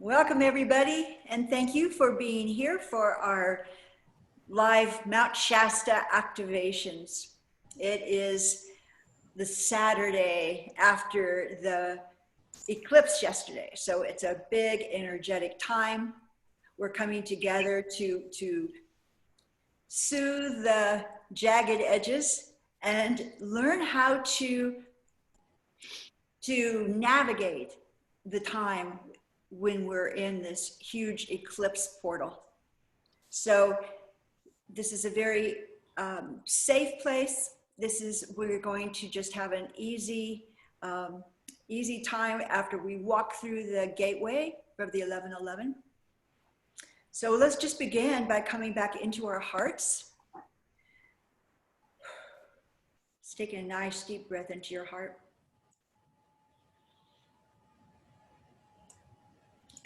Welcome everybody, and thank you for being here for our live Mount Shasta activations. It is the Saturday after the eclipse yesterday, so it's a big energetic time. We're coming together to soothe the jagged edges and learn how to navigate the time when we're in this huge eclipse portal. So this is a very safe place. We're going to just have an easy time after we walk through the gateway of the 1111. So let's just begin by coming back into our hearts. Just taking a nice deep breath into your heart.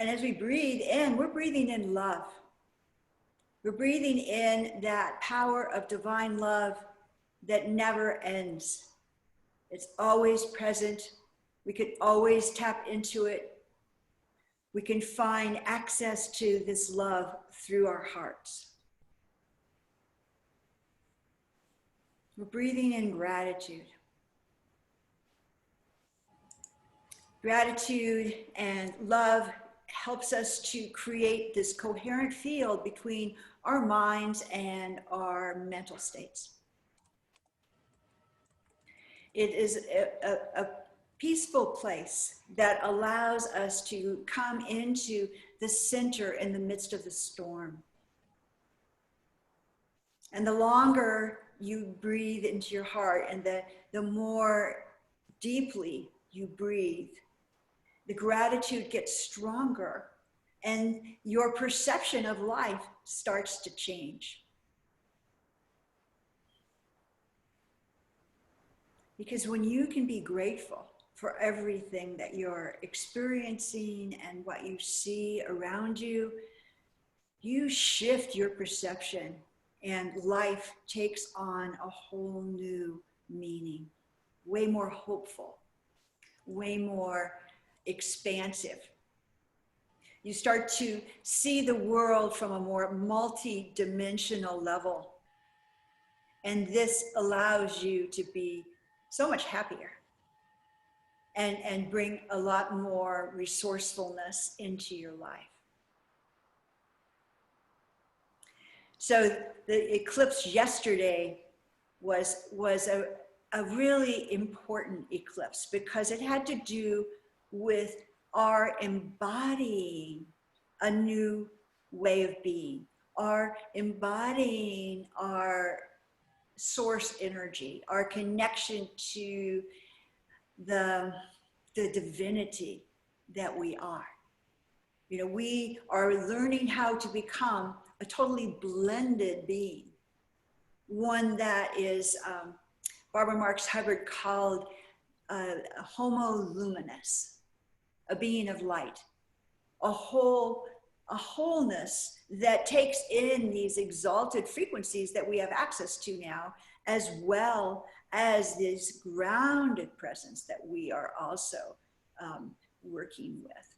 And as we breathe in, we're breathing in love. We're breathing in that power of divine love that never ends. It's always present. We can always tap into it. We can find access to this love through our hearts. We're breathing in gratitude. Gratitude and love helps us to create this coherent field between our minds and our mental states. It is a peaceful place that allows us to come into the center in the midst of the storm. And the longer you breathe into your heart and the more deeply you breathe, the gratitude gets stronger and your perception of life starts to change. Because when you can be grateful for everything that you're experiencing and what you see around you, you shift your perception and life takes on a whole new meaning, way more hopeful, way more expansive. You start to see the world from a more multi-dimensional level. And this allows you to be so much happier and bring a lot more resourcefulness into your life. So the eclipse yesterday was a really important eclipse because it had to do with our embodying a new way of being, our embodying our source energy, our connection to the divinity that we are. You know, we are learning how to become a totally blended being, one that is, Barbara Marx Hubbard called a homo luminous, a being of light, a wholeness that takes in these exalted frequencies that we have access to now, as well as this grounded presence that we are also working with.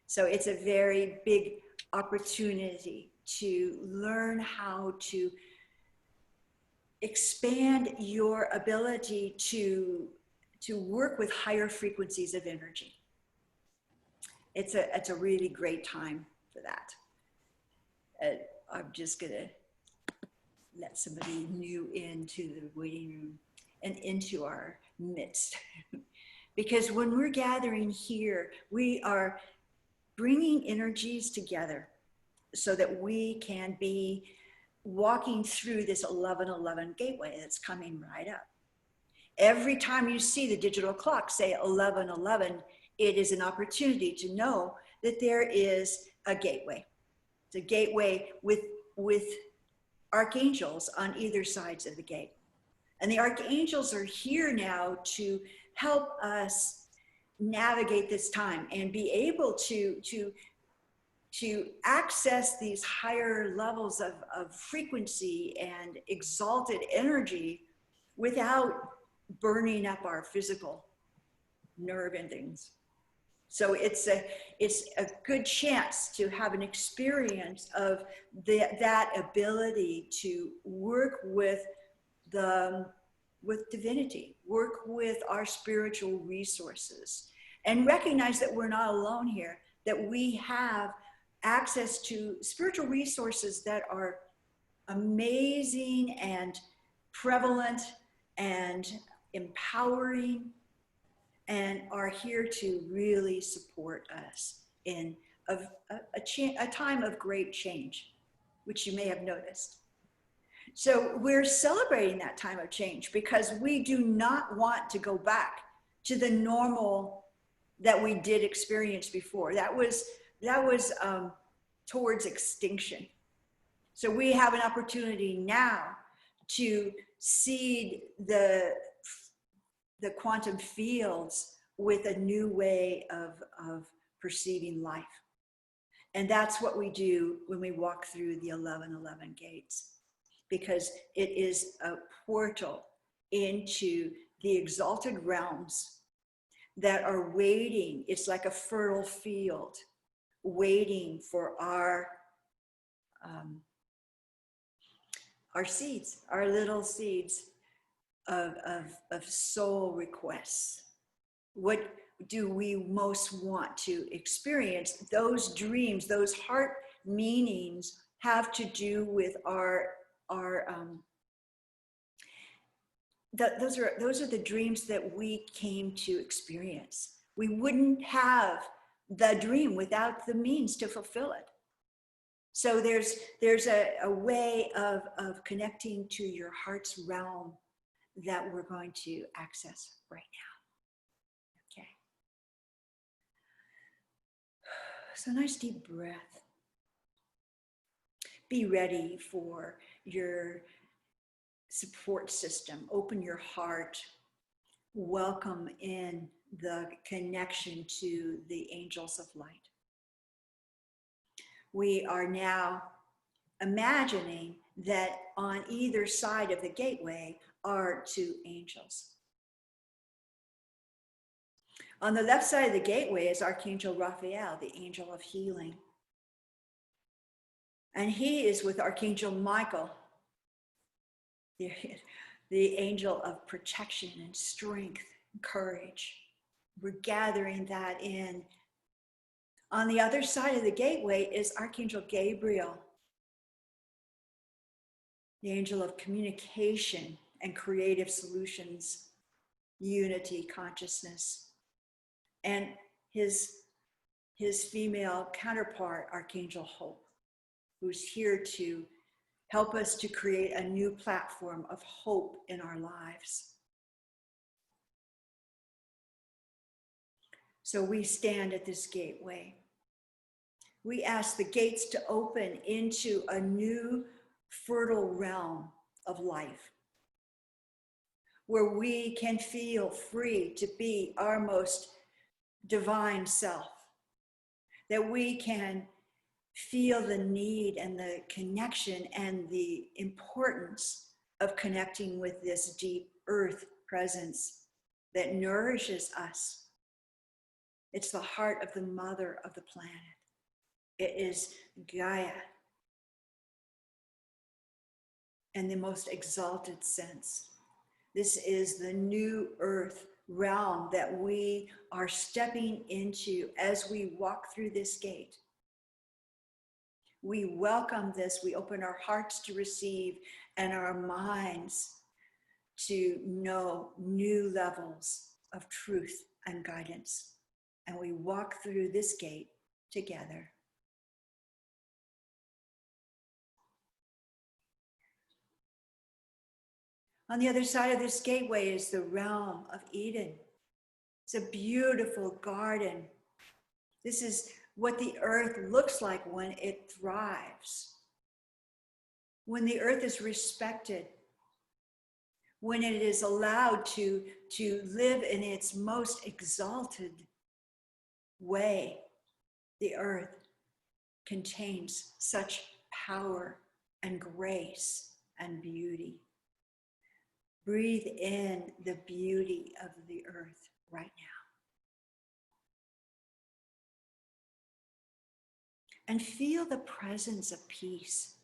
So it's a very big opportunity to learn how to expand your ability to work with higher frequencies of energy. It's a really great time for that. I'm just gonna let somebody new into the waiting room and into our midst. Because when we're gathering here, we are bringing energies together so that we can be walking through this 1111 gateway that's coming right up. Every time you see the digital clock say 1111, it is an opportunity to know that there is a gateway. It's a gateway with archangels on either sides of the gate. And the archangels are here now to help us navigate this time and be able to access these higher levels of frequency and exalted energy without burning up our physical nerve endings. So it's a good chance to have an experience of that ability to work with divinity, work with our spiritual resources, and recognize that we're not alone here, that we have access to spiritual resources that are amazing and prevalent and empowering, and are here to really support us in a time of great change, which you may have noticed. So we're celebrating that time of change because we do not want to go back to the normal that we did experience before. That was towards extinction. So we have an opportunity now to seed the quantum fields with a new way of perceiving life. And that's what we do when we walk through the 1111 gates, because it is a portal into the exalted realms that are waiting. It's like a fertile field waiting for our seeds, our little seeds of soul requests. What do we most want to experience? Those dreams, those heart meanings have to do with those are the dreams that we came to experience. We wouldn't have the dream without the means to fulfill it. So there's a way of connecting to your heart's realm that we're going to access right now. Okay. So nice deep breath. Be ready for your support system. Open your heart. Welcome in the connection to the angels of light. We are now imagining that on either side of the gateway are two angels. On the left side of the gateway is Archangel Raphael, the angel of healing. And he is with Archangel Michael, the angel of protection and strength and courage. We're gathering that in. On the other side of the gateway is Archangel Gabriel, the angel of communication and creative solutions, unity, consciousness, and his female counterpart, Archangel Hope, who's here to help us to create a new platform of hope in our lives. So we stand at this gateway. We ask the gates to open into a new fertile realm of life, where we can feel free to be our most divine self, that we can feel the need and the connection and the importance of connecting with this deep earth presence that nourishes us. It's the heart of the mother of the planet. It is Gaia in the most exalted sense. This is the new earth realm that we are stepping into as we walk through this gate. We welcome this. We open our hearts to receive and our minds to know new levels of truth and guidance. And we walk through this gate together. On the other side of this gateway is the realm of Eden. It's a beautiful garden. This is what the earth looks like when it thrives. When the earth is respected. When it is allowed to live in its most exalted way. The earth contains such power and grace and beauty. Breathe in the beauty of the earth right now. and feel the presence of peace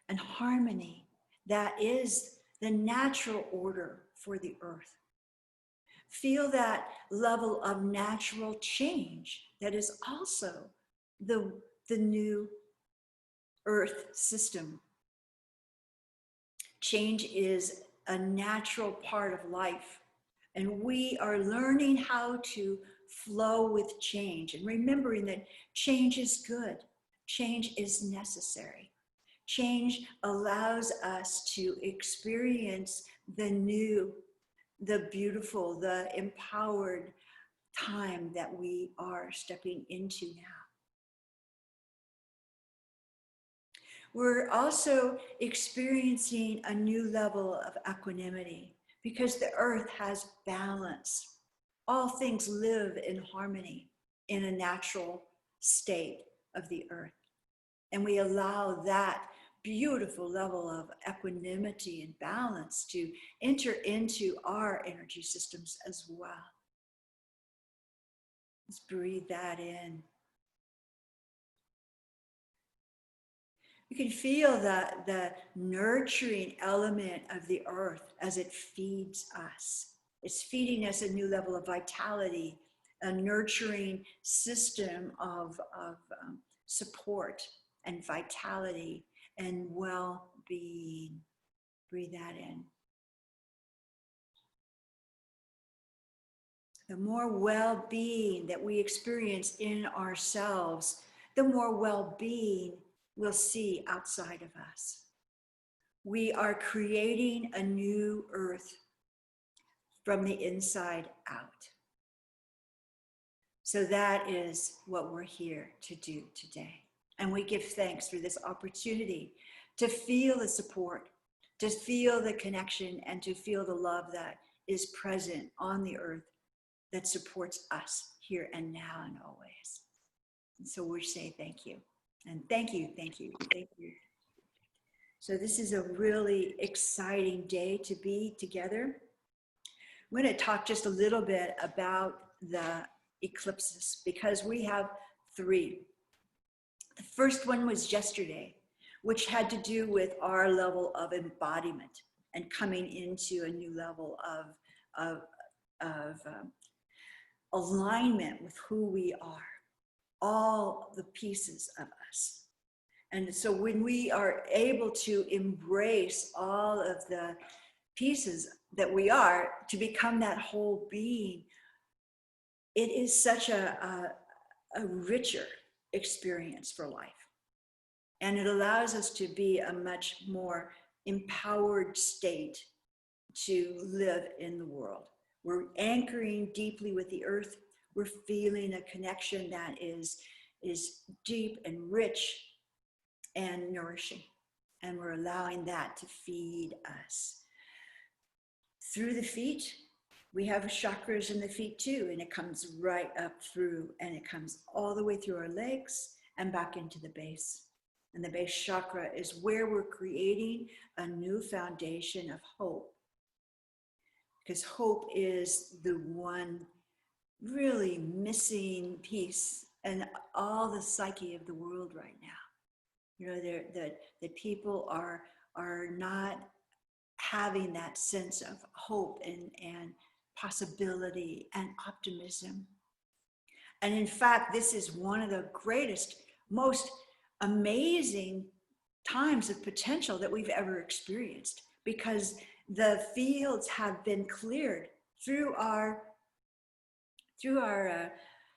and harmony that is the natural order for the earth. Feel that level of natural change that is also the new earth system. Change is a natural part of life, and we are learning how to flow with change and remembering that change is good, change is necessary. Change allows us to experience the new, the beautiful, the empowered time that we are stepping into now. We're also experiencing a new level of equanimity because the earth has balance. All things live in harmony in a natural state of the earth. And we allow that beautiful level of equanimity and balance to enter into our energy systems as well. Let's breathe that in. You can feel the nurturing element of the earth as it feeds us. It's feeding us a new level of vitality, a nurturing system of support and vitality and well-being. Breathe that in. The more well-being that we experience in ourselves, the more well-being we'll see outside of us. We are creating a new earth from the inside out. So that is what we're here to do today. And we give thanks for this opportunity to feel the support, to feel the connection, and to feel the love that is present on the earth that supports us here and now and always. And so we say thank you. And thank you, thank you, thank you. So this is a really exciting day to be together. I'm going to talk just a little bit about the eclipses because we have 3. The first one was yesterday, which had to do with our level of embodiment and coming into a new level of alignment with who we are, all the pieces of us. And so when we are able to embrace all of the pieces that we are to become that whole being, it is such a richer experience for life. And it allows us to be a much more empowered state to live in the world. We're anchoring deeply with the earth. We're feeling a connection that is deep and rich and nourishing. And we're allowing that to feed us. Through the feet, we have chakras in the feet too, and it comes right up through, and it comes all the way through our legs and back into the base. And the base chakra is where we're creating a new foundation of hope. Because hope is the one really missing piece in all the psyche of the world right now. You know, the people are not having that sense of hope and possibility and optimism. And in fact, this is one of the greatest, most amazing times of potential that we've ever experienced, because the fields have been cleared through our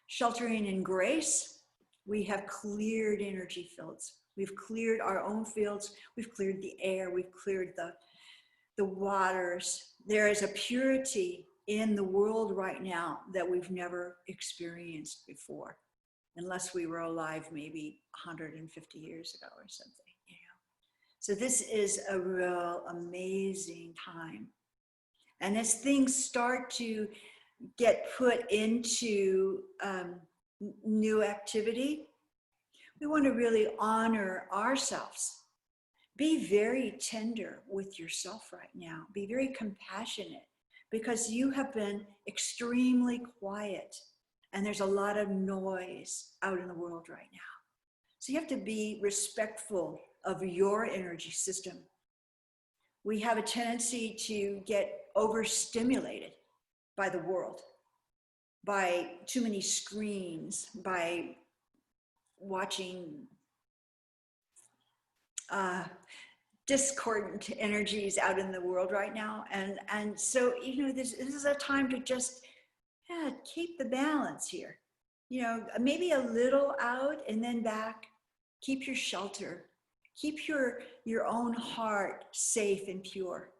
sheltering in grace. We have cleared energy fields. We've cleared our own fields. We've cleared the air. We've cleared the waters. There is a purity in the world right now that we've never experienced before, unless we were alive maybe 150 years ago or something, you know. So this is a real amazing time. And as things start to get put into new activity, we want to really honor ourselves. Be very tender with yourself right now. Be very compassionate, because you have been extremely quiet and there's a lot of noise out in the world right now. So you have to be respectful of your energy system. We have a tendency to get overstimulated by the world, by too many screens, by watching discordant energies out in the world right now. And so, this is a time to just keep the balance here. Maybe a little out and then back. Keep your shelter. Keep your own heart safe and pure,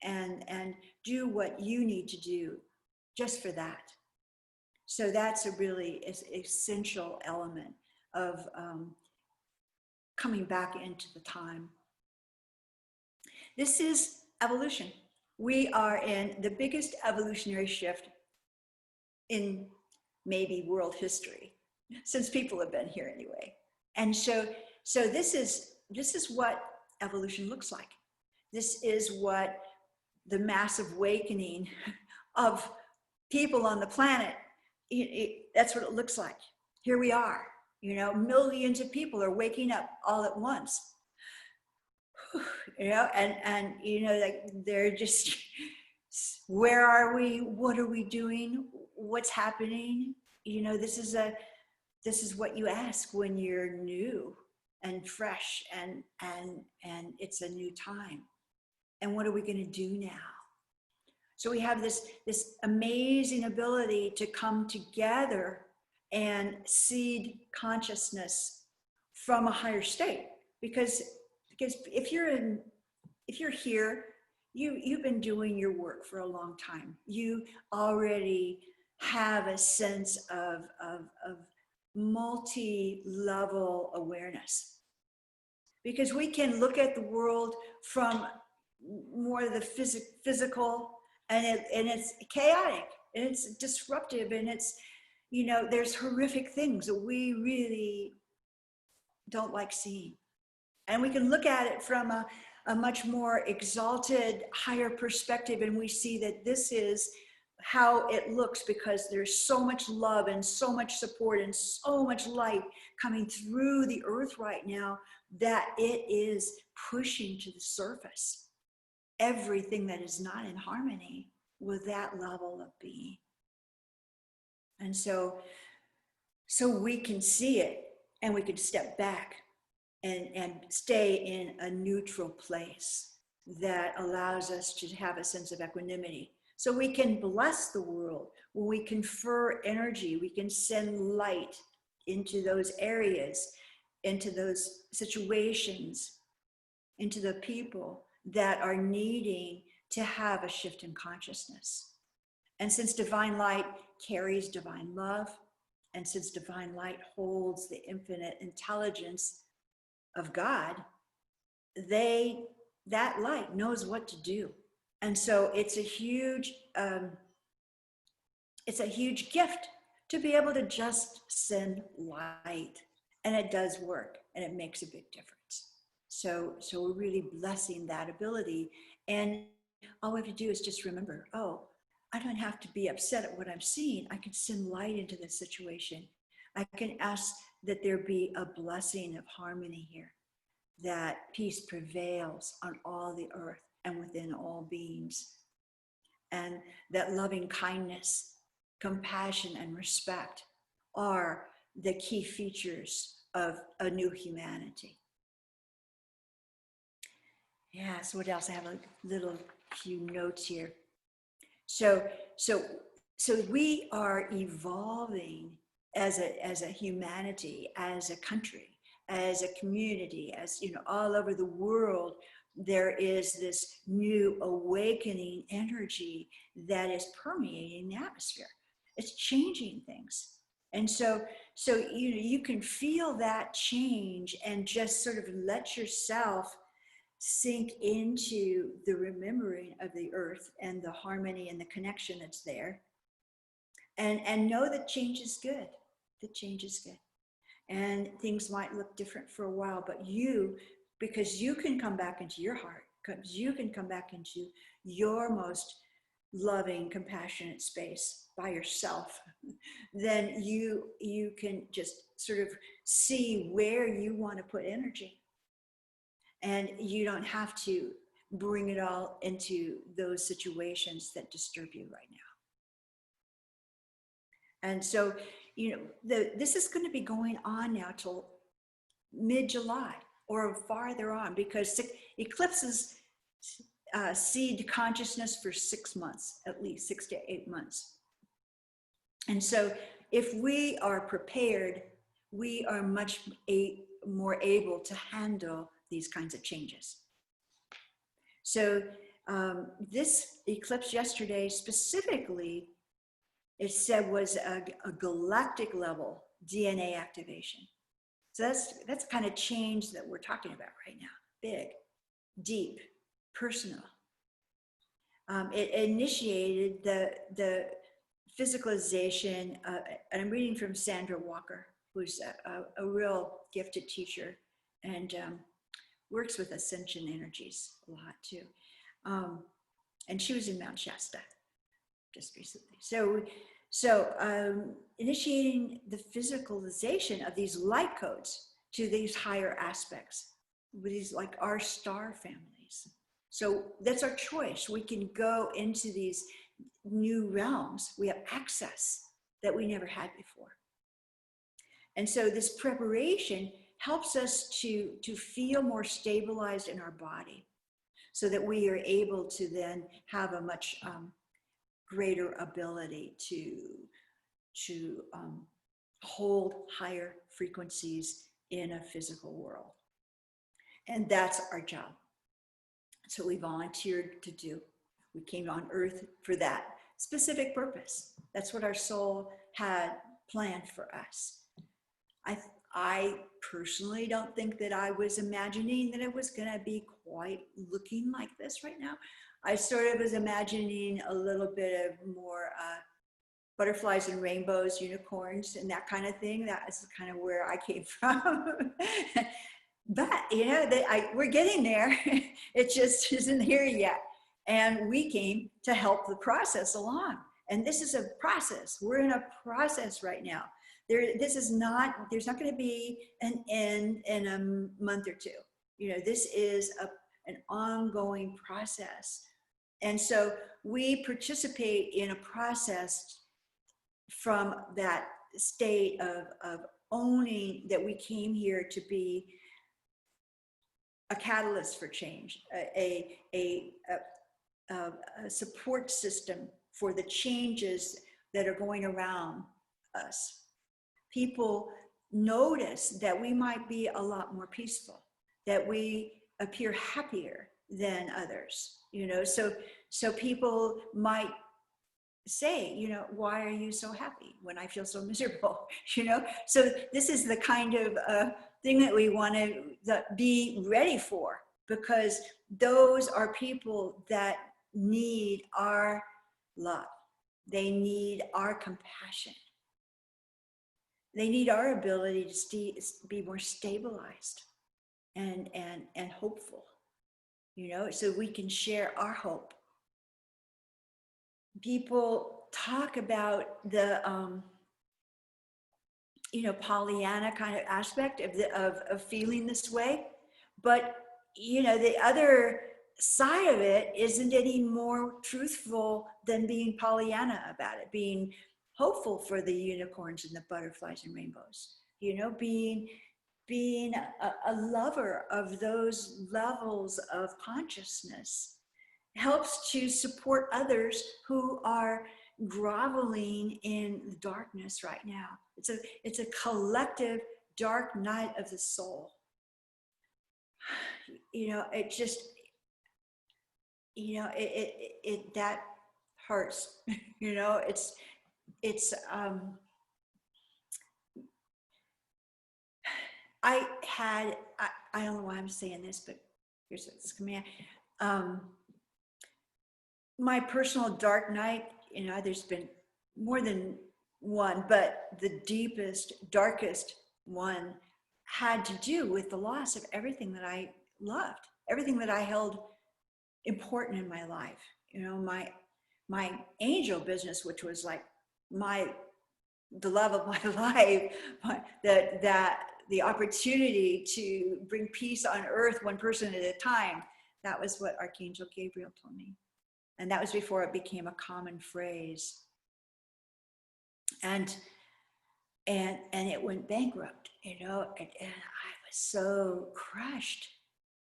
and do what you need to do just for that. So that's a really essential element of coming back into the time. This is evolution. We are in the biggest evolutionary shift in maybe world history, since people have been here anyway. And so this is what evolution looks like. This is what the massive awakening of people on the planet, that's what it looks like. Here we are, millions of people are waking up all at once. And like they're just, where are we? What are we doing? What's happening? This is what you ask when you're new and fresh and it's a new time. And what are we going to do now? So we have this amazing ability to come together and seed consciousness from a higher state, because if you're here, you've been doing your work for a long time. You already have a sense of multi-level awareness, because we can look at the world from more of the physical, and it's chaotic and it's disruptive, and it's there's horrific things that we really don't like seeing. And we can look at it from a much more exalted, higher perspective, and we see that this is how it looks, because there's so much love and so much support and so much light coming through the earth right now that it is pushing to the surface everything that is not in harmony with that level of being. And so we can see it, and we can step back and stay in a neutral place that allows us to have a sense of equanimity. So we can bless the world. When we confer energy, we can send light into those areas, into those situations, into the people that are needing to have a shift in consciousness. And since divine light carries divine love, and since divine light holds the infinite intelligence of God, that light knows what to do. And so it's a huge gift to be able to just send light, and it does work, and it makes a big difference. So we're really blessing that ability, and all we have to do is just remember, I don't have to be upset at what I'm seeing. I can send light into the situation. I can ask that there be a blessing of harmony here, that peace prevails on all the earth and within all beings, and that loving kindness, compassion, and respect are the key features of a new humanity. Yeah, so what else? I have a few notes here. So we are evolving as a humanity, as a country, as a community, as all over the world. There is this new awakening energy that is permeating the atmosphere. It's changing things. And so you can feel that change, and just sort of let yourself sink into the remembering of the earth and the harmony and the connection that's there, and know that change is good. That change is good. And things might look different for a while, but because you can come back into your heart, because you can come back into your most loving, compassionate space by yourself, then you can just sort of see where you want to put energy. And you don't have to bring it all into those situations that disturb you right now. And so, this is going to be going on now till mid-July or farther on, because eclipses seed consciousness for 6 months, at least 6 to 8 months. And so if we are prepared, we are much more able to handle these kinds of changes. So this eclipse yesterday specifically, it said was a galactic level DNA activation. So that's the kind of change that we're talking about right now. Big, deep, personal. It initiated the physicalization, and I'm reading from Sandra Walker, who's a real gifted teacher and works with ascension energies a lot too. And she was in Mount Shasta just recently. So initiating the physicalization of these light codes to these higher aspects, with these like our star families. So that's our choice. We can go into these new realms. We have access that we never had before. And so this preparation helps us to feel more stabilized in our body, so that we are able to then have a much greater ability to hold higher frequencies in a physical world. And that's our job. So we volunteered to do. We came on earth for that specific purpose. That's what our soul had planned for us. I personally don't think that I was imagining that it was going to be quite looking like this right now. I sort of was imagining a little bit of more butterflies and rainbows, unicorns, and that kind of thing. That is kind of where I came from. But, we're getting there. It just isn't here yet. And we came to help the process along. And this is a process. We're in a process right now. There's not going to be an end in a month or two. This is an ongoing process. And so we participate in a process from that state of owning that we came here to be a catalyst for change, a support system for the changes that are going around us. People notice that we might be a lot more peaceful, that we appear happier than others, so people might say, why are you so happy when I feel so miserable? So this is the kind of thing that we want to be ready for, because those are people that need our love. They need our compassion. They need our ability to be more stabilized and hopeful, so we can share our hope. People talk about the, Pollyanna kind of aspect of feeling this way, but the other side of it isn't any more truthful than being Pollyanna about it, being hopeful for the unicorns and the butterflies and rainbows, being a lover of those levels of consciousness helps to support others who are groveling in the darkness right now. It's a collective dark night of the soul. It just, it that hurts. I don't know why I'm saying this, but here's what's coming out. My personal dark night, there's been more than one, but the deepest, darkest one had to do with the loss of everything that I loved, everything that I held important in my life. my angel business, which was like the love of my life, the opportunity to bring peace on earth, one person at a time. That was what Archangel Gabriel told me. And that was before it became a common phrase. And it went bankrupt, and I was so crushed,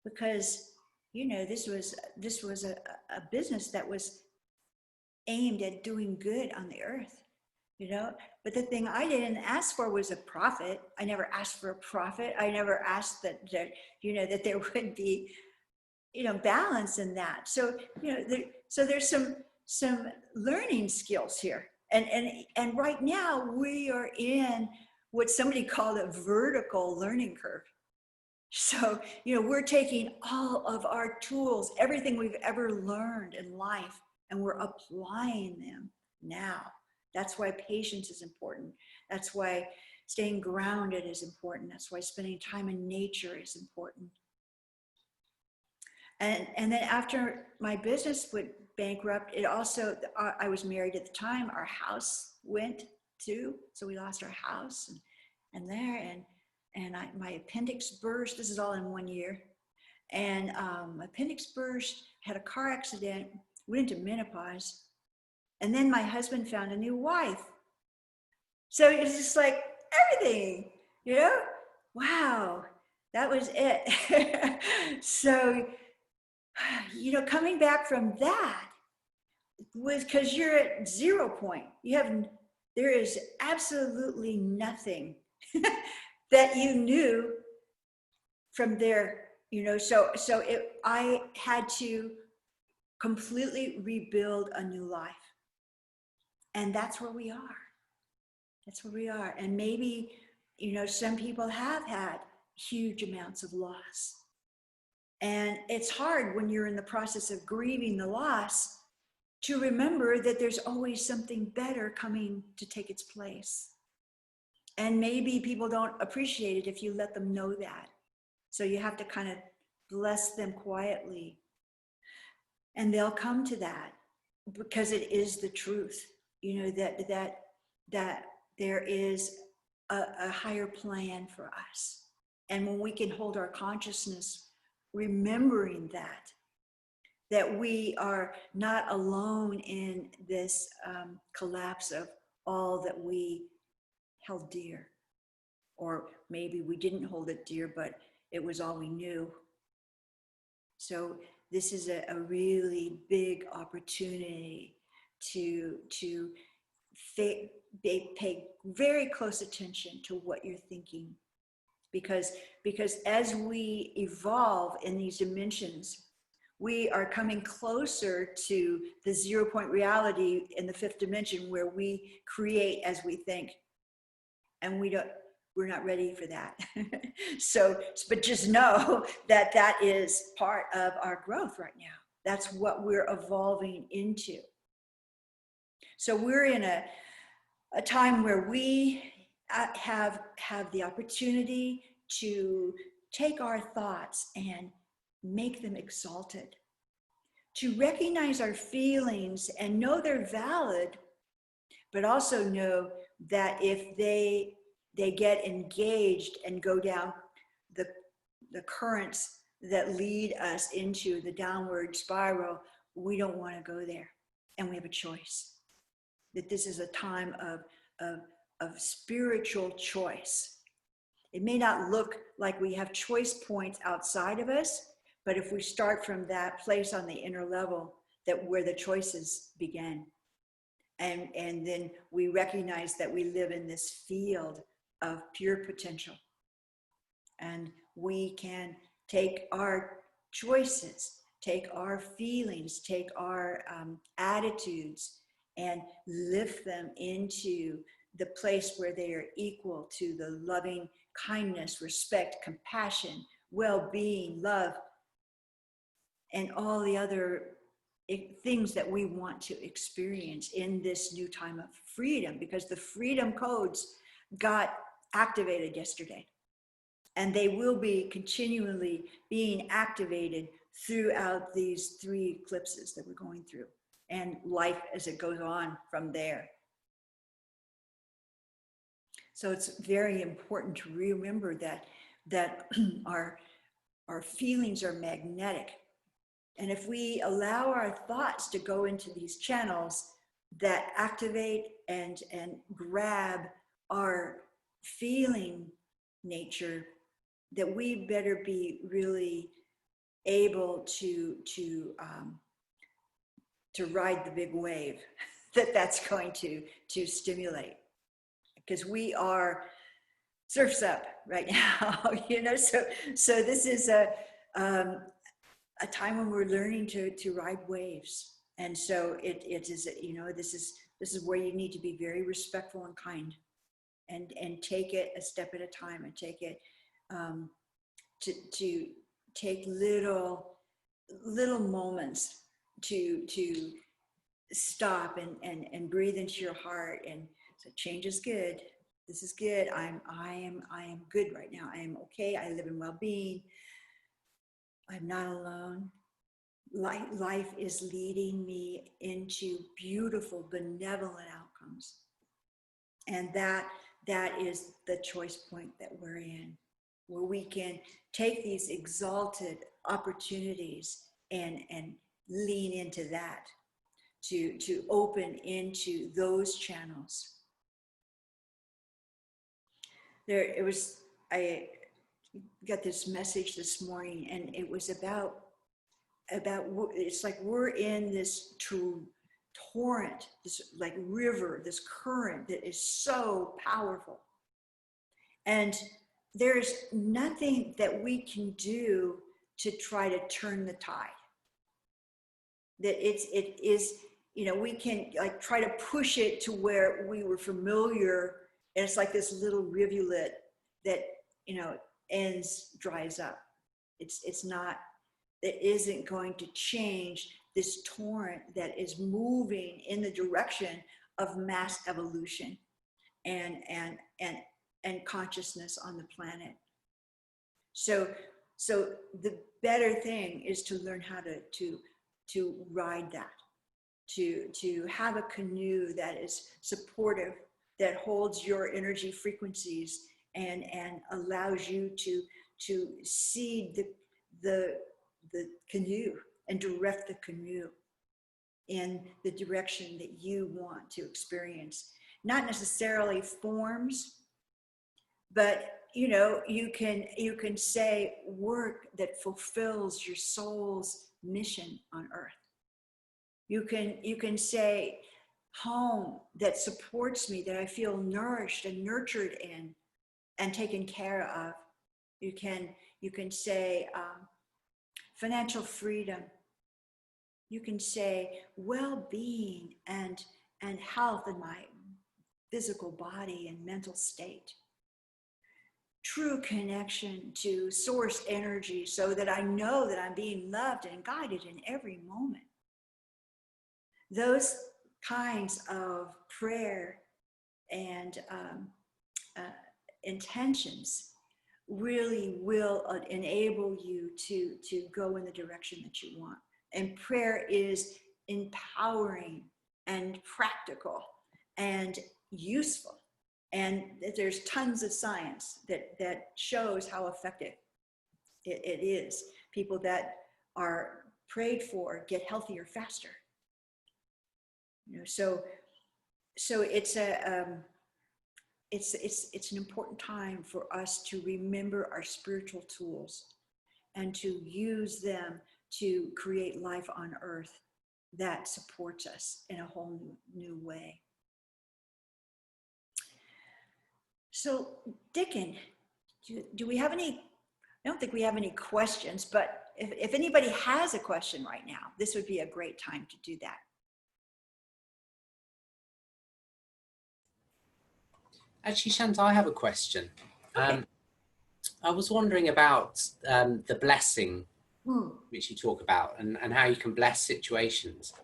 because, this was a business that was aimed at doing good on the earth, but the thing I didn't ask for was a profit. I never asked for a profit. I never asked that that there would be, balance in that. So, so there's some learning skills here. And right now we are in what somebody called a vertical learning curve. So, we're taking all of our tools, everything we've ever learned in life, and we're applying them now. That's why patience is important. That's why staying grounded is important. That's why spending time in nature is important. And then after my business went bankrupt, it also, I was married at the time, our house went too. So we lost our house and my appendix burst. This is all in 1 year. And my appendix burst, had a car accident, went into menopause. And then my husband found a new wife. So it was just like everything, wow, that was it. So, coming back from that was because you're at 0 point. There is absolutely nothing that you knew from there, so I had to completely rebuild a new life. And that's where we are. That's where we are. And maybe, some people have had huge amounts of loss. And it's hard when you're in the process of grieving the loss to remember that there's always something better coming to take its place. And maybe people don't appreciate it if you let them know that. So you have to kind of bless them quietly. And they'll come to that, because it is the truth, that there is a higher plan for us. And when we can hold our consciousness, remembering that we are not alone in this collapse of all that we held dear, or maybe we didn't hold it dear, but it was all we knew. So this is a really big opportunity to pay very close attention to what you're thinking, because as we evolve in these dimensions, we are coming closer to the 0 point reality in the 5th dimension, where we create as we think, and we're not ready for that. So, but just know that is part of our growth right now. That's what we're evolving into. So we're in a time where we have the opportunity to take our thoughts and make them exalted, to recognize our feelings and know they're valid, but also know that if they get engaged and go down the currents that lead us into the downward spiral, we don't want to go there. And we have a choice. That this is a time of spiritual choice. It may not look like we have choice points outside of us, but if we start from that place on the inner level, that where the choices begin. And then we recognize that we live in this field of pure potential. And we can take our choices, take our feelings, take our attitudes, and lift them into the place where they are equal to the loving kindness, respect, compassion, well-being, love, and all the other things that we want to experience in this new time of freedom, because the freedom codes got activated yesterday, and they will be continually being activated throughout these 3 eclipses that we're going through. and life as it goes on from there. So it's very important to remember that our feelings are magnetic. And if we allow our thoughts to go into these channels that activate and grab our feeling nature, that we better be really able to ride the big wave that's going to stimulate. Because we are surfs up right now, you know. So this is a time when we're learning to ride waves, and so it is, you know, this is where you need to be very respectful and kind, and take it a step at a time, and take it to take little moments to stop and breathe into your heart and say, change is good. This is good. I am good right now. I am okay. I live in well-being. I'm not alone. Life is leading me into beautiful, benevolent outcomes. And that is the choice point that we're in, where we can take these exalted opportunities and lean into that, to open into those channels. I got this message this morning, and it was about it's like we're in this torrent, this like river, this current that is so powerful, and there's nothing that we can do to try to turn the tide. That it is, you know, we can like try to push it to where we were familiar, and it's like this little rivulet that, you know, dries up. It's not, it isn't going to change this torrent that is moving in the direction of mass evolution and consciousness on the planet. So the better thing is to learn how to ride that, to have a canoe that is supportive, that holds your energy frequencies and allows you to seed the canoe and direct the canoe in the direction that you want to experience. Not necessarily forms, but you know, you can say work that fulfills your soul's mission on earth. You can say home that supports me, that I feel nourished and nurtured in and taken care of. You can say financial freedom. You can say well-being and health in my physical body and mental state. True connection to source energy, so that I know that I'm being loved and guided in every moment. Those kinds of prayer and intentions really will enable you to go in the direction that you want. And prayer is empowering and practical and useful. And there's tons of science that shows how effective it is. People that are prayed for get healthier faster. You know, so it's it's an important time for us to remember our spiritual tools and to use them to create life on earth that supports us in a whole new way. So, Diccon, do we have any? I don't think we have any questions, but if anybody has a question right now, this would be a great time to do that. Actually, Shanta, I have a question. Okay. I was wondering about the blessing, which you talk about, and how you can bless situations.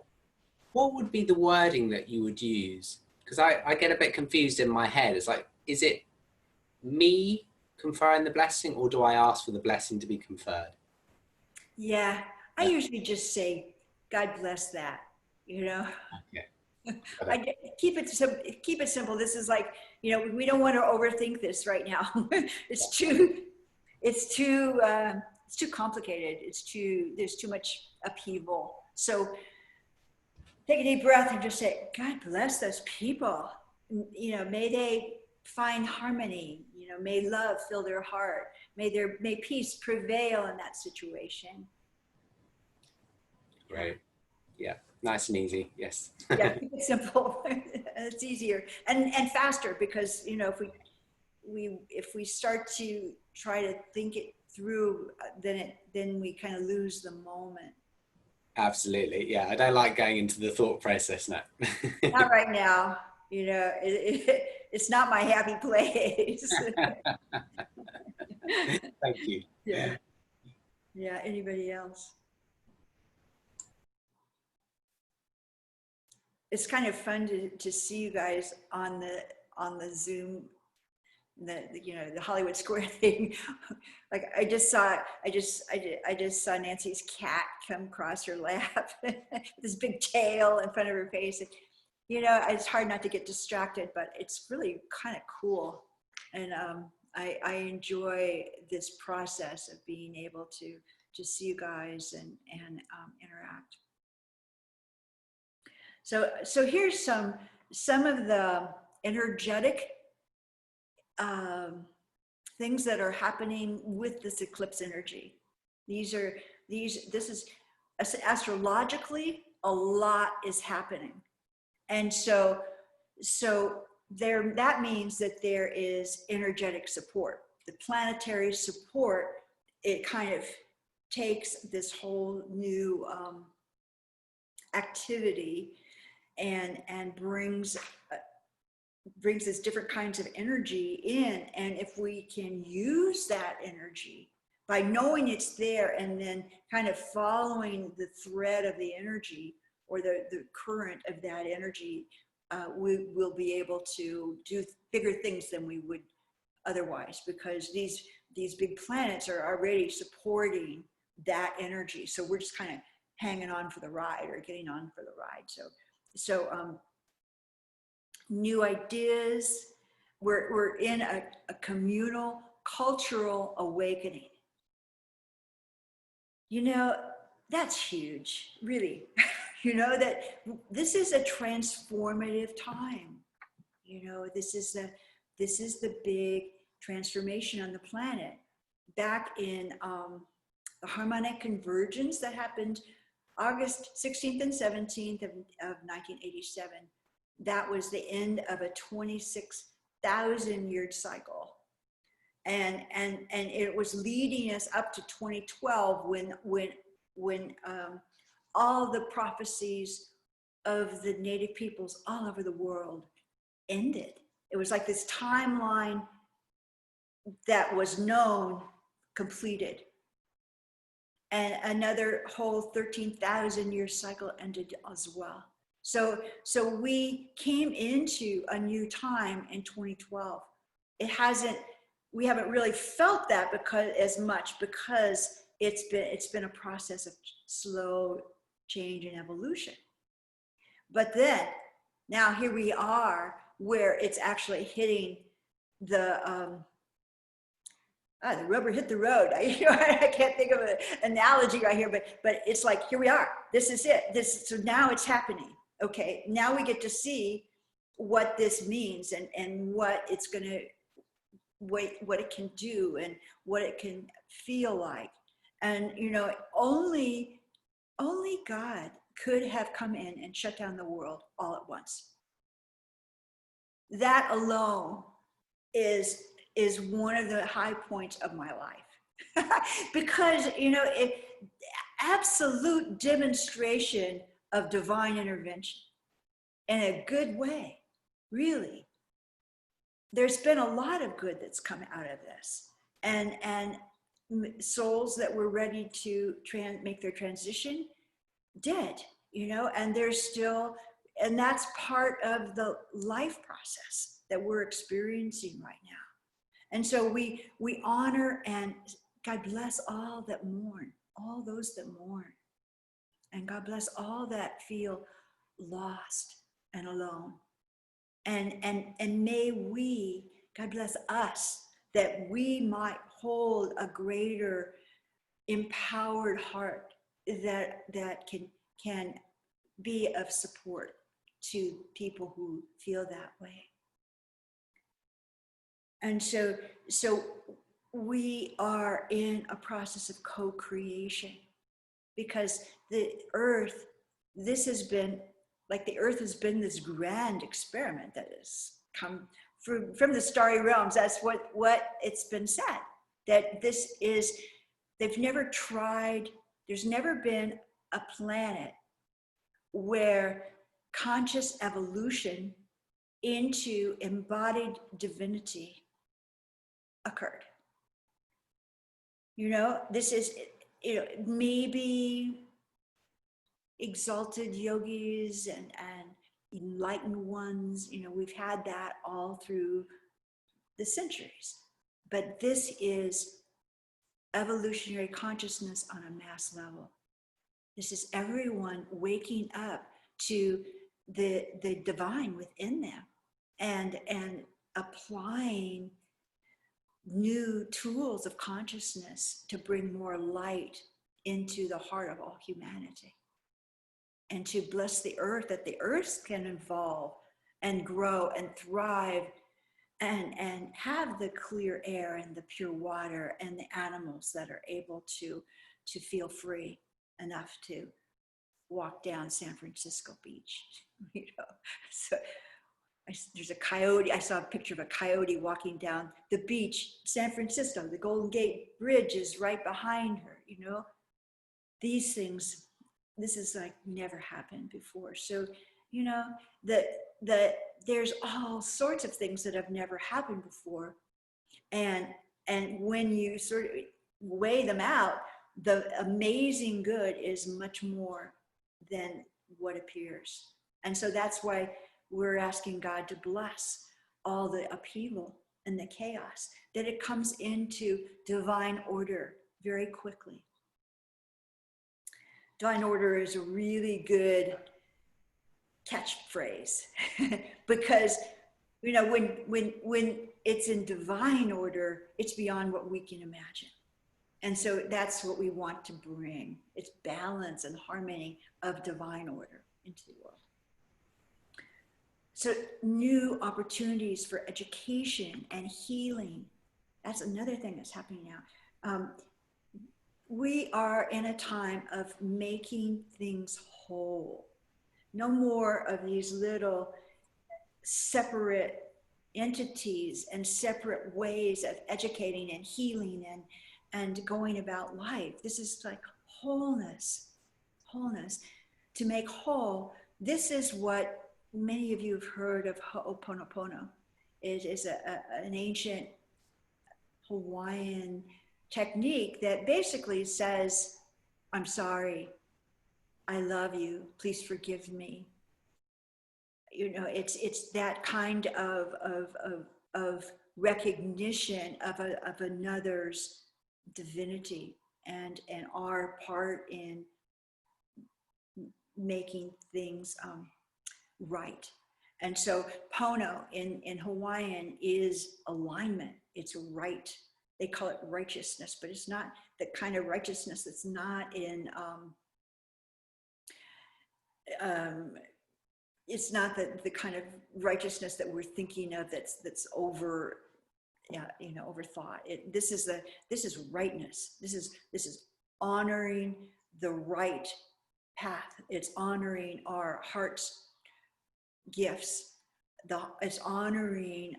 What would be the wording that you would use? Because I get a bit confused in my head. It's like, is it me conferring the blessing, or do I ask for the blessing to be conferred? Yeah, I usually just say, God bless that. you know. Okay. Keep it simple. This is like, you know, we don't want to overthink this right now. it's too complicated. There's too much upheaval. So take a deep breath and just say, God bless those people. You know, may they find harmony. You know, may love fill their heart. May peace prevail in that situation. Great. Yeah. Nice and easy. Yes. Yeah, keep it simple. It's easier and faster, because, you know, if we start to try to think it through, then we kind of lose the moment. Absolutely. Yeah. I don't like going into the thought process now. Not right now. You know, it's not my happy place. Thank you. Yeah. Yeah. Anybody else? It's kind of fun to see you guys on the Zoom, you know, the Hollywood Square thing. Like I just saw Nancy's cat come across her lap with this big tail in front of her face. You know, it's hard not to get distracted, but it's really kind of cool. And I enjoy this process of being able to see you guys and interact. So here's some of the energetic things that are happening with this eclipse energy. This is astrologically, a lot is happening. And so that means that there is energetic support. The planetary support, it kind of takes this whole new activity and brings us different kinds of energy in. And if we can use that energy by knowing it's there and then kind of following the thread of the energy or the current of that energy, we will be able to do bigger things than we would otherwise, because these big planets are already supporting that energy. So we're just kind of hanging on for the ride, or getting on for the ride. So new ideas. We're in a communal cultural awakening. You know, that's huge, really. You know, that this is a transformative time. You know, this is the big transformation on the planet. Back in the harmonic convergence that happened August 16th and 17th of 1987, that was the end of a 26,000-year cycle. And it was leading us up to 2012 when all the prophecies of the native peoples all over the world ended. It was like this timeline that was known, completed. And another whole 13,000-year cycle ended as well. So we came into a new time in 2012. We haven't really felt that because it's been a process of slow change and evolution. But then now here we are, where it's actually hitting the rubber hit the road. I can't think of an analogy right here, but it's like, here we are. This is it. So now it's happening. Okay, now we get to see what this means and what it's going to, what it can do and what it can feel like. And, you know, only God could have come in and shut down the world all at once. That alone is one of the high points of my life. Because, you know, absolute demonstration of divine intervention in a good way, really. There's been a lot of good that's come out of this, and souls that were ready to make their transition did, you know, and there's still, and that's part of the life process that we're experiencing right now. And so we honor, and God bless all that mourn, all those that mourn. And God bless all that feel lost and alone. And may we, God bless us, that we might hold a greater empowered heart that can be of support to people who feel that way. And so we are in a process of co-creation, because the earth, this has been, like the earth has been this grand experiment that has come from the starry realms. That's what it's been said, that this is, they've never tried, there's never been a planet where conscious evolution into embodied divinity occurred. This is, maybe exalted yogis and enlightened ones, we've had that all through the centuries. But this is evolutionary consciousness on a mass level. This is everyone waking up to the divine within them and applying new tools of consciousness to bring more light into the heart of all humanity, and to bless the earth, that the earth can evolve and grow and thrive and have the clear air and the pure water and the animals that are able to feel free enough to walk down San Francisco beach. So there's a coyote. I saw a picture of a coyote walking down the beach, San Francisco. The Golden Gate Bridge is right behind her. These things, this is like never happened before. So, there's all sorts of things that have never happened before. And when you sort of weigh them out, the amazing good is much more than what appears. And so that's why we're asking God to bless all the upheaval and the chaos, that it comes into divine order very quickly. Divine order is a really good catchphrase because when it's in divine order, it's beyond what we can imagine. And so that's what we want to bring. It's balance and harmony of divine order into the world. So new opportunities for education and healing. That's another thing that's happening now. We are in a time of making things whole. No more of these little separate entities and separate ways of educating and healing and going about life. This is like wholeness. To make whole, this is what many of you have heard of Ho'oponopono. It is an ancient Hawaiian technique that basically says, I'm sorry, I love you, please forgive me. It's that kind of recognition of another's divinity and our part in making things right. And so Pono in Hawaiian is alignment. It's right. They call it righteousness, but it's not the kind of righteousness that's not in, it's not the kind of righteousness that we're thinking of that's over, overthought. This is rightness. This is honoring the right path. It's honoring our heart's gifts. It's honoring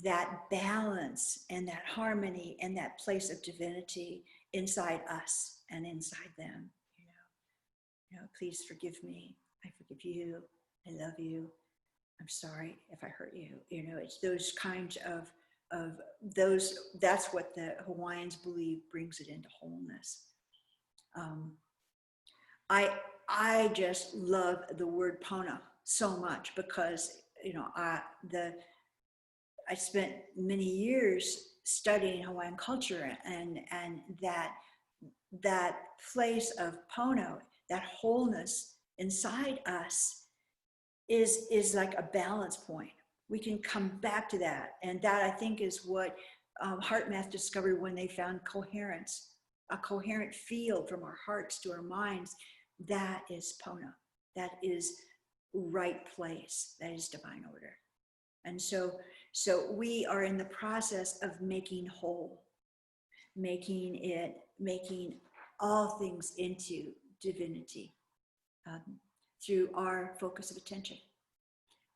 that balance and that harmony and that place of divinity inside us and inside them. Please forgive me. I forgive you. I love you. I'm sorry if I hurt you. It's those kinds of those. That's what the Hawaiians believe brings it into wholeness. I just love the word Pono so much because I spent many years studying Hawaiian culture and that place of Pono, that wholeness inside us is like a balance point. We can come back to that. And that, I think, is what heart math discovered when they found coherence, a coherent field from our hearts to our minds. That is Pona. That is right place. That is divine order. And so we are in the process of making whole, making all things into divinity through our focus of attention.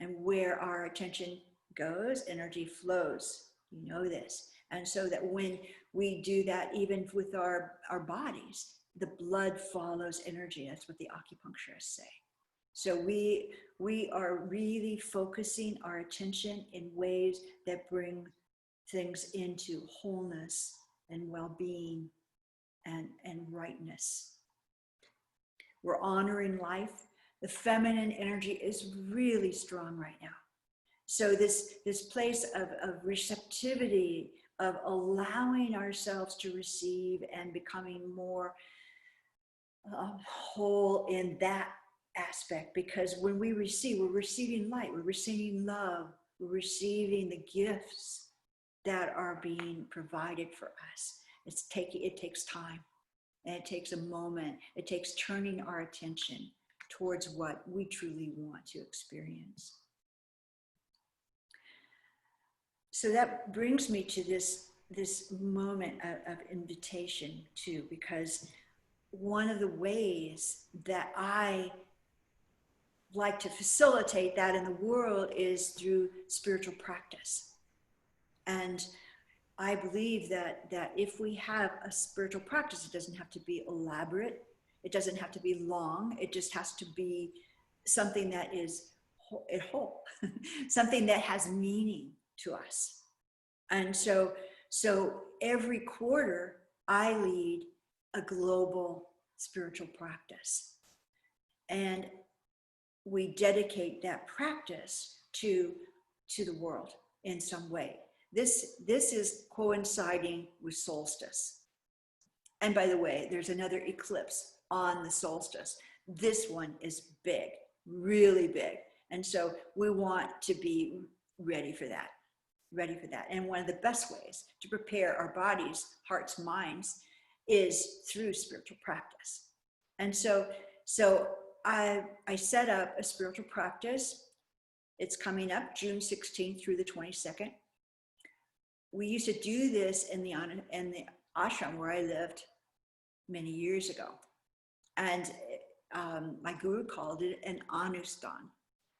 And where our attention goes, energy flows. You know this. And so that when we do that, even with our bodies, the blood follows energy. That's what the acupuncturists say. So we are really focusing our attention in ways that bring things into wholeness and well-being and rightness. We're honoring life. The feminine energy is really strong right now. So this place of receptivity, of allowing ourselves to receive and becoming more whole in that aspect, because when we receive, we're receiving light, we're receiving love, we're receiving the gifts that are being provided for us. It takes time, and it takes a moment. It takes turning our attention towards what we truly want to experience. So that brings me to this moment of invitation too, because one of the ways that I like to facilitate that in the world is through spiritual practice. And I believe that if we have a spiritual practice, it doesn't have to be elaborate. It doesn't have to be long. It just has to be something that is whole, something that has meaning to us. And so every quarter I lead a global spiritual practice. And we dedicate that practice to the world in some way. This is coinciding with solstice. And by the way, there's another eclipse on the solstice. This one is big, really big. And so we want to be ready for that. And one of the best ways to prepare our bodies, hearts, minds is through spiritual practice. And so I set up a spiritual practice. It's coming up June 16th through the 22nd. We used to do this in the ashram where I lived many years ago. And my guru called it an anustan.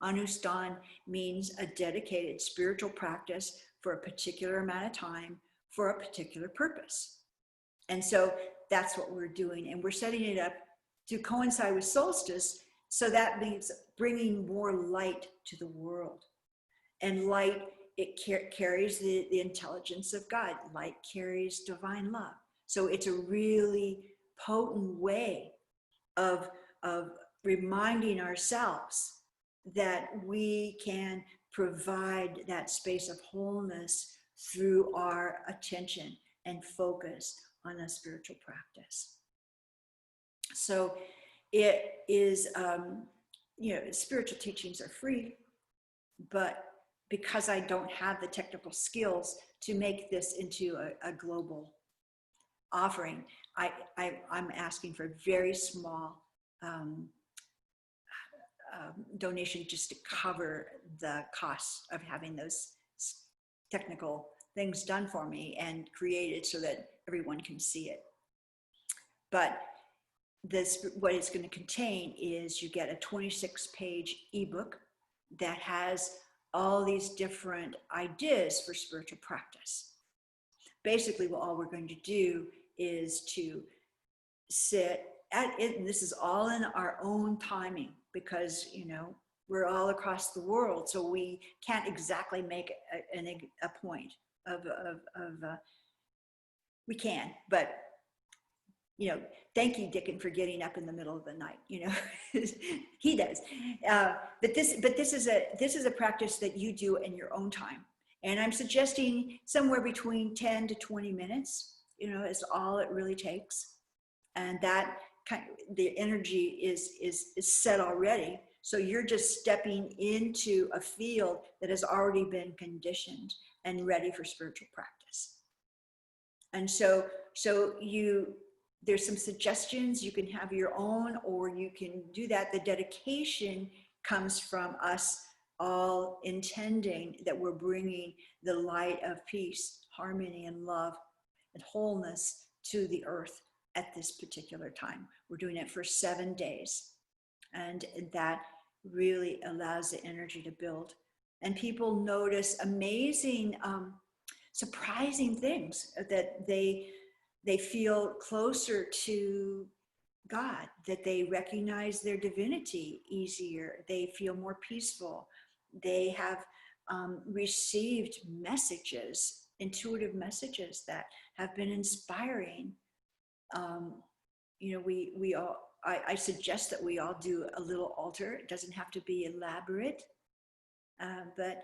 Anustan means a dedicated spiritual practice for a particular amount of time for a particular purpose. And so that's what we're doing. And we're setting it up to coincide with solstice. So that means bringing more light to the world. And light, it carries the intelligence of God. Light carries divine love. So it's a really potent way of reminding ourselves that we can provide that space of wholeness through our attention and focus on a spiritual practice. So it is, spiritual teachings are free, but because I don't have the technical skills to make this into a global offering, I'm asking for a very small donation just to cover the costs of having those technical things done for me and created so that everyone can see it. But what it's going to contain is you get a 26-page ebook that has all these different ideas for spiritual practice. Basically, all we're going to do is to sit at it, and this is all in our own timing because, we're all across the world, so we can't exactly make a point of we can, but thank you, Diccon, for getting up in the middle of the night. He does. But this is a practice that you do in your own time, and I'm suggesting somewhere between 10 to 20 minutes. Is all it really takes, and that the energy is set already. So you're just stepping into a field that has already been conditioned and ready for spiritual practice. And so there's some suggestions. You can have your own, or you can do that. The dedication comes from us all intending that we're bringing the light of peace, harmony, and love and wholeness to the earth at this particular time. We're doing it for 7 days, and that really allows the energy to build. And people notice amazing, surprising things, that they feel closer to God, that they recognize their divinity easier, they feel more peaceful, they have received messages, intuitive messages that have been inspiring. You know, we all, I suggest that we all do a little altar. It doesn't have to be elaborate, but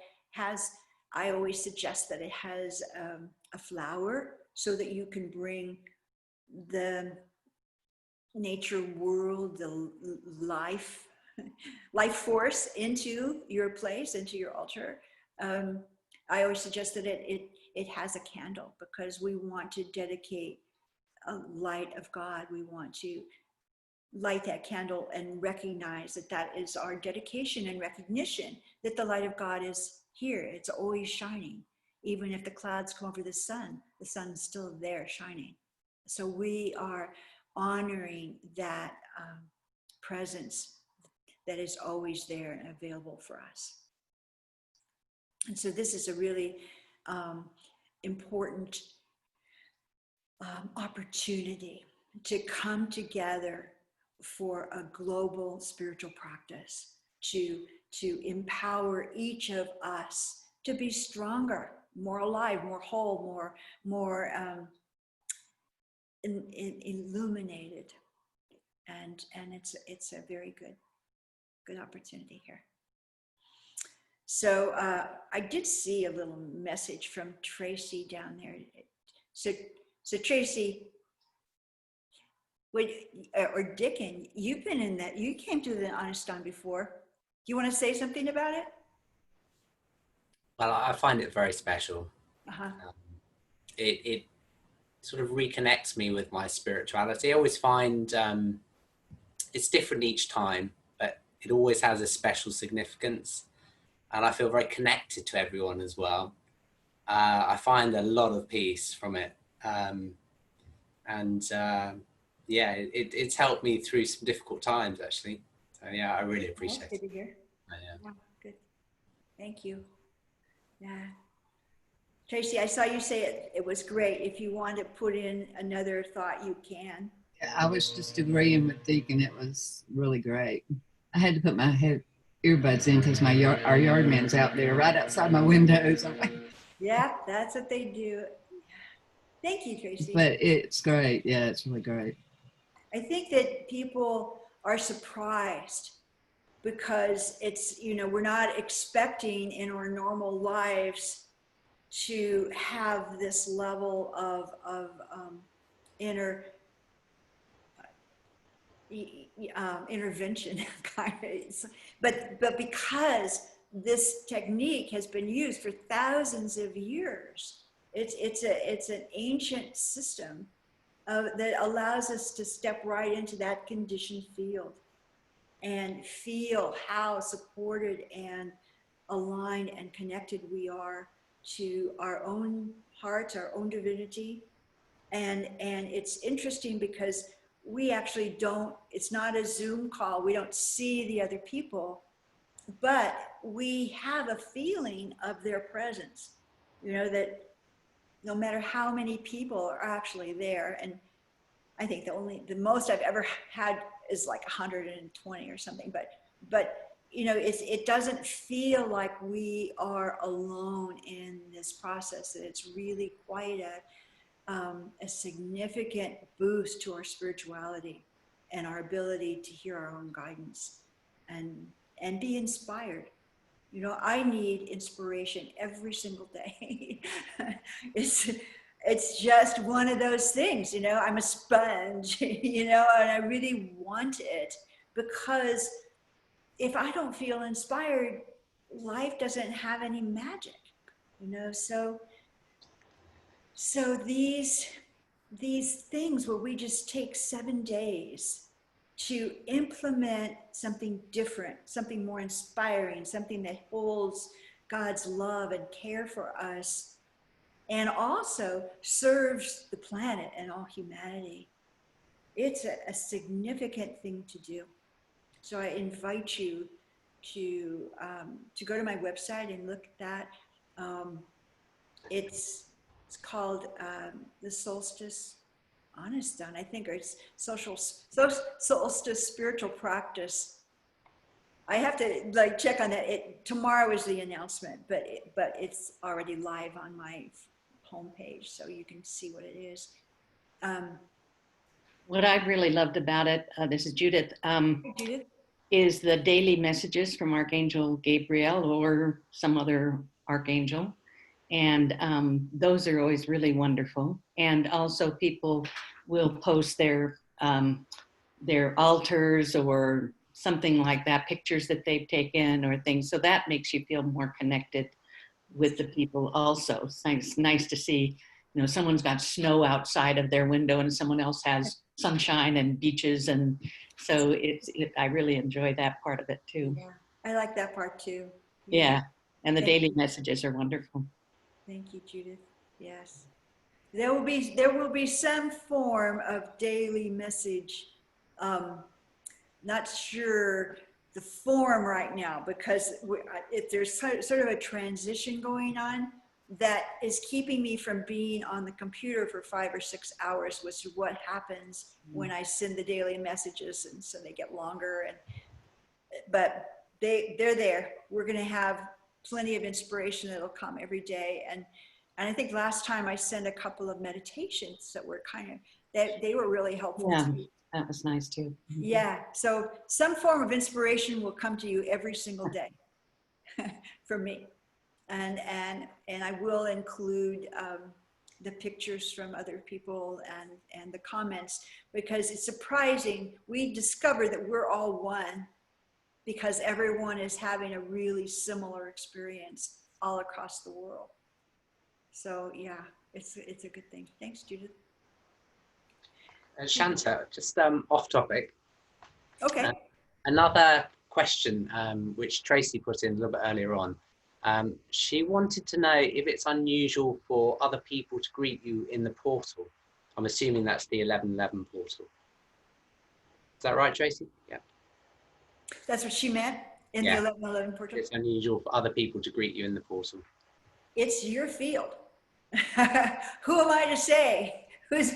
I always suggest that it has a flower, so that you can bring the nature world, the life force into your place, into your altar. I always suggest that it has a candle, because we want to dedicate a light of God. We want to light that candle and recognize that that is our dedication and recognition that the light of God is here. It's always shining. Even if the clouds come over the sun's still there shining. So we are honoring that presence that is always there and available for us. And so this is a really important opportunity to come together for a global spiritual practice, to empower each of us to be stronger, more alive, more whole, more illuminated, and it's a very good opportunity here. So I did see a little message from Tracy down there. So Tracy, or Diccon, you've been in that. You came to the Aniston before. Do you want to say something about it? Well, I find it very special. Uh-huh. It sort of reconnects me with my spirituality. I always find it's different each time, but it always has a special significance. And I feel very connected to everyone as well. I find a lot of peace from it. Yeah, it's helped me through some difficult times, actually. So yeah, I really appreciate it. Good to hear. Yeah. Good. Thank you. Yeah. Tracy, I saw you say it was great. If you want to put in another thought, you can. I was just agreeing with Diccon. It was really great. I had to put my earbuds in because our yard man's out there right outside my windows. Yeah, that's what they do. Thank you, Tracy. But it's great. Yeah, it's really great. I think that people are surprised because it's, you know, we're not expecting in our normal lives to have this level of intervention, but because this technique has been used for thousands of years, it's an ancient system that allows us to step right into that conditioned field and feel how supported and aligned and connected we are to our own hearts, our own divinity. And it's interesting because we actually don't, it's not a Zoom call, we don't see the other people, but we have a feeling of their presence, you know, that no matter how many people are actually there. And I think the most I've ever had is like 120 or something, but you know, it doesn't feel like we are alone in this process, that it's really quite a significant boost to our spirituality and our ability to hear our own guidance and be inspired. You know, I need inspiration every single day. it's just one of those things, you know, I'm a sponge, you know, and I really want it, because if I don't feel inspired, life doesn't have any magic, you know. So these things where we just take 7 days to implement something different, something more inspiring, something that holds God's love and care for us, and also serves the planet and all humanity. It's a significant thing to do. So I invite you to go to my website and look at that. It's called the Solstice Honest Done, I think, or it's Solstice Spiritual Practice. I have to like check on that. Tomorrow is the announcement, but it's already live on my homepage, so you can see what it is. What I've really loved about it, this is Judith, Judith? is the daily messages from Archangel Gabriel or some other archangel. And those are always really wonderful. And also people will post their altars or something like that, pictures that they've taken or things. So that makes you feel more connected with the people also. It's nice to see, you know, someone's got snow outside of their window and someone else has sunshine and beaches. And so I really enjoy that part of it too. Yeah, I like that part too. Yeah. And the daily messages are wonderful. Thank you, Judith. Yes. There will be some form of daily message. Not sure the form right now, because if there's sort of a transition going on that is keeping me from being on the computer for 5 or 6 hours, which is what happens when I send the daily messages, and so they get longer. But they're there. We're going to have plenty of inspiration that'll come every day. And I think last time I sent a couple of meditations that were they were really helpful. Yeah, too. that was nice too. Yeah, so some form of inspiration will come to you every single day from me. And I will include the pictures from other people and the comments, because it's surprising. We discover that we're all one, because everyone is having a really similar experience all across the world. So yeah, it's a good thing. Thanks, Judith. Shanta, just off topic. Okay. Another question which Tracy put in a little bit earlier on. She wanted to know if it's unusual for other people to greet you in the portal. I'm assuming that's the 1111 portal. Is that right, Tracy? Yeah. That's what she meant in the 1111 portal. It's unusual for other people to greet you in the portal. It's your field. Who am I to say what's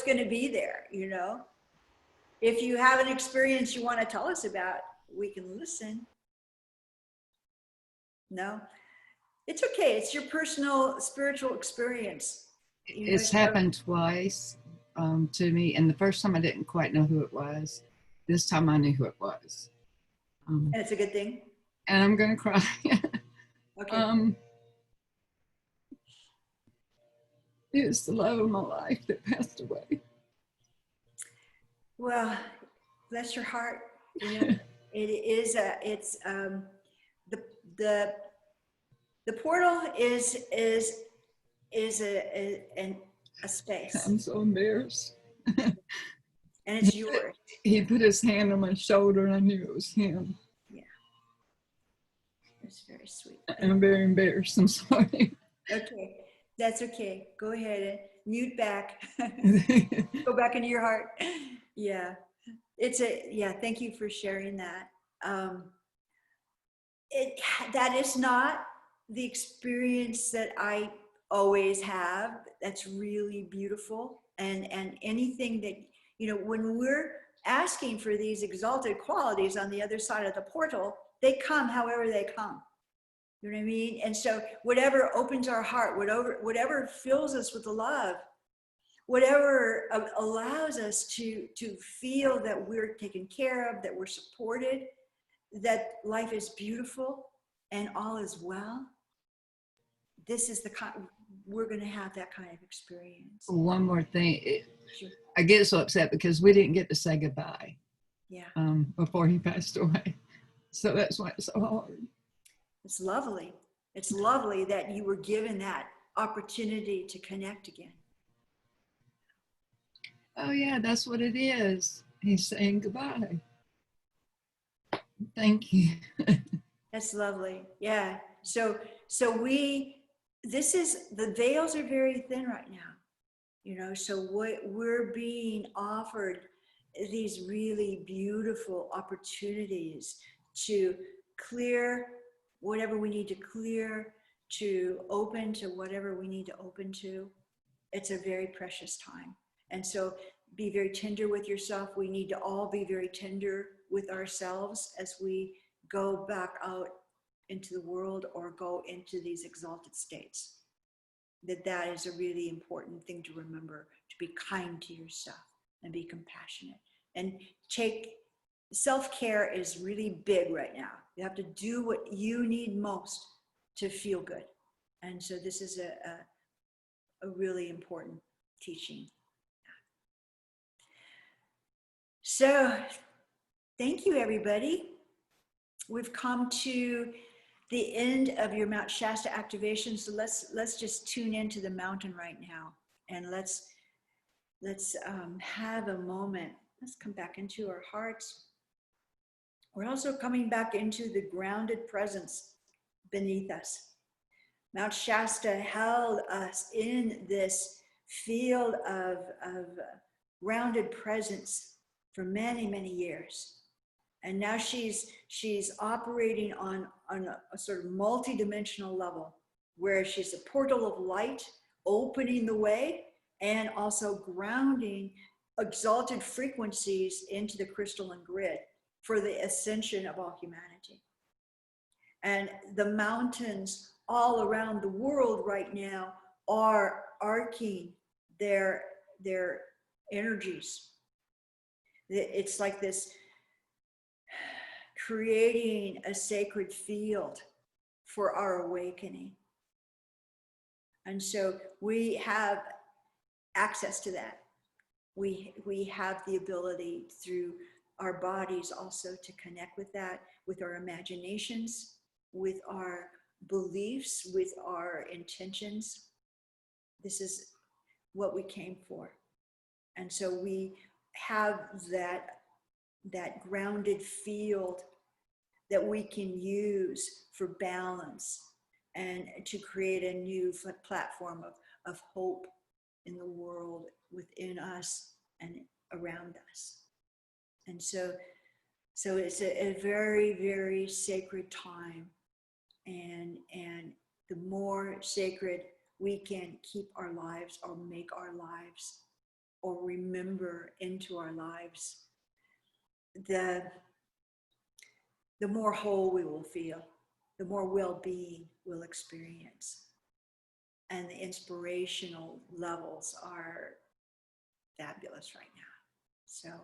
gonna be there, you know? If you have an experience you want to tell us about, we can listen. No, it's okay. It's your personal spiritual experience. It's happened twice to me, and the first time I didn't quite know who it was. This time I knew who it was. And it's a good thing. And I'm gonna cry. Okay. It was the love of my life that passed away. Well, bless your heart. You know, the portal is a space. I'm so embarrassed. And it's yours. He put his hand on my shoulder and I knew it was him. Yeah. It's very sweet. I'm very embarrassed. I'm sorry. Okay. That's okay. Go ahead and mute back. Go back into your heart. Yeah. Thank you for sharing that. That is not the experience that I always have. That's really beautiful. And anything that, you know, when we're asking for these exalted qualities on the other side of the portal, they come however they come. You know what I mean? And so whatever opens our heart, whatever fills us with love, whatever allows us to feel that we're taken care of, that we're supported, that life is beautiful and all is well. This is we're going to have that kind of experience. One more thing. Sure. I get so upset because we didn't get to say goodbye Yeah, before he passed away. So that's why it's so hard. it's lovely. It's lovely that you were given that opportunity to connect again. Oh yeah, that's what it is. He's saying goodbye. Thank you. That's lovely. Yeah. So this is, the veils are very thin right now, you know, so we're being offered these really beautiful opportunities to clear whatever we need to clear, to open to whatever we need to open to. It's a very precious time. And so be very tender with yourself. We need to all be very tender with ourselves as we go back out into the world or go into these exalted states. That is a really important thing to remember, to be kind to yourself and be compassionate. And self-care is really big right now. You have to do what you need most to feel good. And so this is a really important teaching. So thank you, everybody. We've come to the end of your Mount Shasta activation. So let's just tune into the mountain right now, and let's have a moment. Let's come back into our hearts. We're also coming back into the grounded presence beneath us. Mount Shasta held us in this field of grounded presence for many, many years. And now she's operating on a sort of multi-dimensional level, where she's a portal of light, opening the way, and also grounding exalted frequencies into the crystalline grid for the ascension of all humanity. And the mountains all around the world right now are arcing their energies. It's like this, creating a sacred field for our awakening. And so we have access to that. We have the ability through our bodies also to connect with that, with our imaginations, with our beliefs, with our intentions. This is what we came for. And so we have that grounded field that we can use for balance and to create a new platform of hope in the world, within us and around us. And so it's a very, very sacred time. And the more sacred we can keep our lives, or make our lives, or remember into our lives, the more whole we will feel, the more well-being we'll experience. And the inspirational levels are fabulous right now.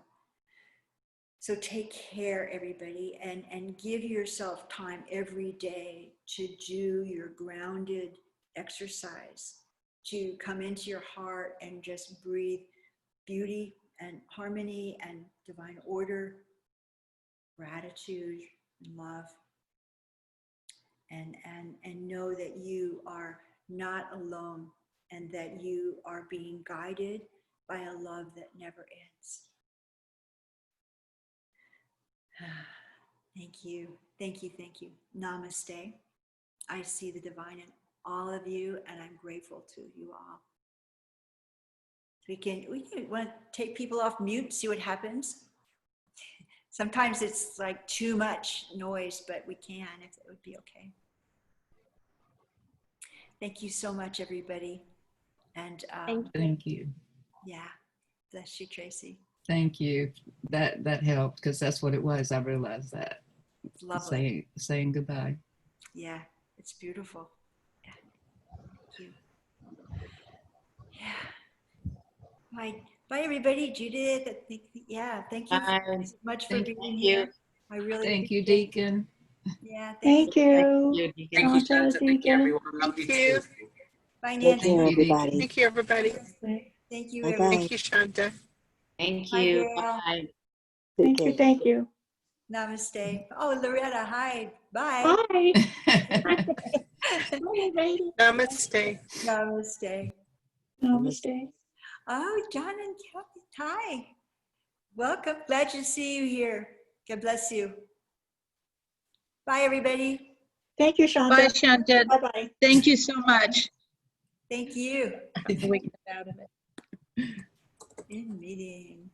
So take care, everybody, and give yourself time every day to do your grounded exercise, to come into your heart and just breathe beauty and harmony and divine order, gratitude and love, and know that you are not alone, and that you are being guided by a love that never ends. Thank you, thank you, thank you. Namaste. I see the divine in all of you, and I'm grateful to you all. We want to take people off mute, see what happens. Sometimes it's like too much noise, but we can, if it would be okay. Thank you so much, everybody. And Thank you. yeah, bless you, Tracy. Thank you. That helped, because that's what it was. I realized that. It's lovely. Saying goodbye. Yeah, it's beautiful. Yeah, thank you. Yeah. Bye, everybody. Judith, yeah, thank you so much for being here. I really Thank you, appreciate it. Deacon. Yeah, Thank you. Thank you, Shanta. Thank you, everyone. Lovely to see you. Bye, Take Nancy. care, Thank you, Dee. everybody. Thank you, everybody. Thank you, Bye-bye. everyone. Thank you, Shanta. Thank Bye, you. Gail. Bye. Take care. Thank you. Namaste. Oh, Loretta, hi. Bye. Bye. Bye, lady. Namaste. Namaste. Namaste. Oh, John and Kathy. Hi. Welcome. Glad to see you here. God bless you. Bye, everybody. Thank you, Shanta. Bye, Shanta. Bye-bye. Thank you so much. Thank you. We get out of it. In meeting.